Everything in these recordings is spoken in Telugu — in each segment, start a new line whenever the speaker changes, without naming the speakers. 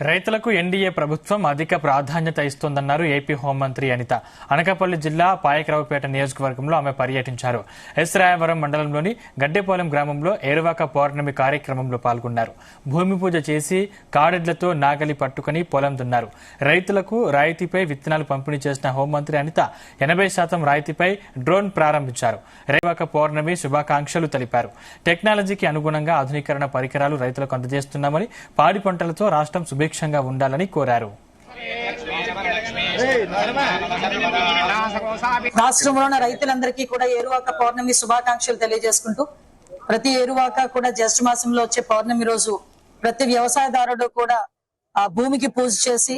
రైతులకు ఎన్డీఏ ప్రభుత్వం అధిక ప్రాధాన్యత ఇస్తోందన్నారు ఏపీ హోంమంత్రి అనిత. అనకాపల్లి జిల్లా పాయకరావుపేట నియోజకవర్గంలో ఆమె పర్యటించారు. ఎస్ రాయవరం మండలంలోని గడ్డేపాలెం గ్రామంలో ఏరువాక పౌర్ణమి కార్యక్రమంలో పాల్గొన్నారు. భూమి పూజ చేసి కాడెడ్లతో నాగలి పట్టుకుని పొలం దున్నారు. రైతులకు రాయితీపై విత్తనాలు పంపిణీ చేసిన హోంమంత్రి అనిత 80% రాయితీపై డ్రోన్ ప్రారంభించారు. ఏరువాక పౌర్ణమి శుభాకాంక్షలు తెలిపారు. టెక్నాలజీకి అనుగుణంగా ఆధునీకరణ పరికరాలు రైతులకు అందజేస్తున్నామని, పాడి పంటలతో రాష్ట్రం సుభిక్షంగా ఉండాలని కోరారు.
రాష్ట్రంలోని రైతులందరికీ కూడా ఏరువాక పౌర్ణమి శుభాకాంక్షలు తెలియజేసుకుంటూ, ప్రతి ఏరువాక కూడా జ్యేష్ఠ మాసంలో వచ్చే పౌర్ణమి రోజు ప్రతి వ్యవసాయదారుడు కూడా ఆ భూమికి పూజ చేసి,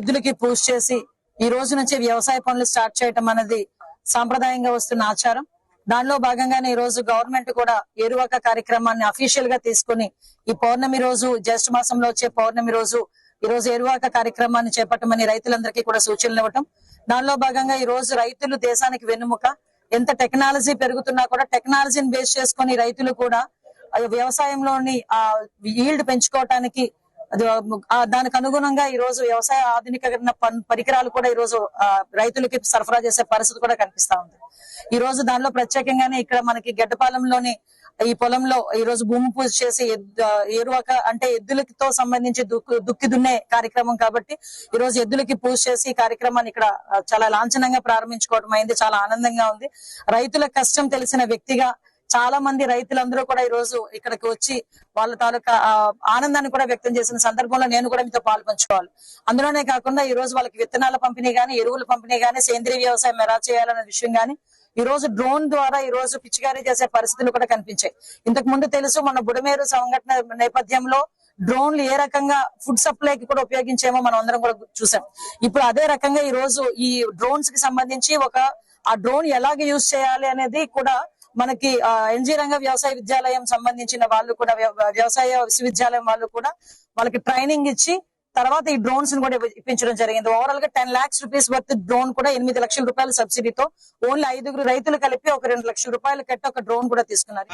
ఎద్దులకి పూజ చేసి ఈ రోజు నుంచి వ్యవసాయ పనులు స్టార్ట్ చేయటం అనేది సాంప్రదాయంగా వస్తున్న ఆచారం. దానిలో భాగంగానే ఈ రోజు గవర్నమెంట్ కూడా ఏరువాక కార్యక్రమాన్ని అఫీషియల్ గా తీసుకుని ఈ పౌర్ణమి రోజు, జ్యేష్ఠ మాసంలో వచ్చే పౌర్ణమి రోజు ఈ రోజు ఏరువాక కార్యక్రమాన్ని చేపట్టమని రైతులందరికీ కూడా సూచనలు ఇవ్వటం. దానిలో భాగంగా ఈ రోజు రైతులు దేశానికి వెన్నుముక. ఎంత టెక్నాలజీ పెరుగుతున్నా కూడా టెక్నాలజీని బేస్ చేసుకుని రైతులు కూడా వ్యవసాయంలోని ఆ ఈల్డ్ పెంచుకోవటానికి దానికి అనుగుణంగా ఈ రోజు వ్యవసాయ ఆధునికరణ పరికరాలు కూడా ఈ రోజు రైతులకి సరఫరా చేసే పరిస్థితి కూడా కనిపిస్తా ఉంది. ఈ రోజు దానిలో ప్రత్యేకంగానే ఇక్కడ మనకి గడ్డపాలెంలోని ఈ పొలంలో ఈ రోజు భూమి పూజ చేసి ఏరువాక అంటే ఎద్దులతో సంబంధించి దుక్కి దున్నే కార్యక్రమం కాబట్టి ఈ రోజు ఎద్దులకి పూజ చేసి ఈ కార్యక్రమాన్ని ఇక్కడ చాలా లాంఛనంగా ప్రారంభించుకోవడం అయింది. చాలా ఆనందంగా ఉంది. రైతుల కష్టం తెలిసిన వ్యక్తిగా చాలా మంది రైతులందరూ కూడా ఈ రోజు ఇక్కడికి వచ్చి వాళ్ళ తాలూకా ఆనందాన్ని కూడా వ్యక్తం చేసిన సందర్భంలో నేను కూడా మీతో పాలు పంచుకోవాలి. అందులోనే కాకుండా ఈ రోజు వాళ్ళకి విత్తనాల పంపిణీ గానీ, ఎరువుల పంపిణీ గానీ, సేంద్రీయ వ్యవసాయం ఎలా చేయాలనే విషయం గానీ ఈ రోజు డ్రోన్ ద్వారా ఈ రోజు పిచికారీ చేసే పరిస్థితులు కూడా కనిపించాయి. ఇంతకు ముందు తెలుసు, మన బుడమేరు సంఘటన నేపథ్యంలో డ్రోన్లు ఏ రకంగా ఫుడ్ సప్లైకి కూడా ఉపయోగించేమో మనం అందరం కూడా చూసాం. ఇప్పుడు అదే రకంగా ఈ రోజు ఈ డ్రోన్స్ కి సంబంధించి ఆ డ్రోన్ ఎలాగ యూజ్ చేయాలి అనేది కూడా మనకి ఎన్జీ రంగ వ్యవసాయ విద్యాలయం సంబంధించిన వాళ్ళు కూడా, వ్యవసాయ విశ్వవిద్యాలయం వాళ్ళు కూడా వాళ్ళకి ట్రైనింగ్ ఇచ్చి తర్వాత ఈ డ్రోన్స్ ని కూడా ఇప్పించడం జరిగింది. ఓవరాల్ గా 10 lakhs rupees వర్త్ డ్రోన్ కూడా 8 లక్షల రూపాయల సబ్సిడీతో ఓన్లీ 5 రైతులు కలిపి ఒక 2 లక్షల రూపాయలు కట్టి ఒక డ్రోన్ కూడా తీసుకున్నారు.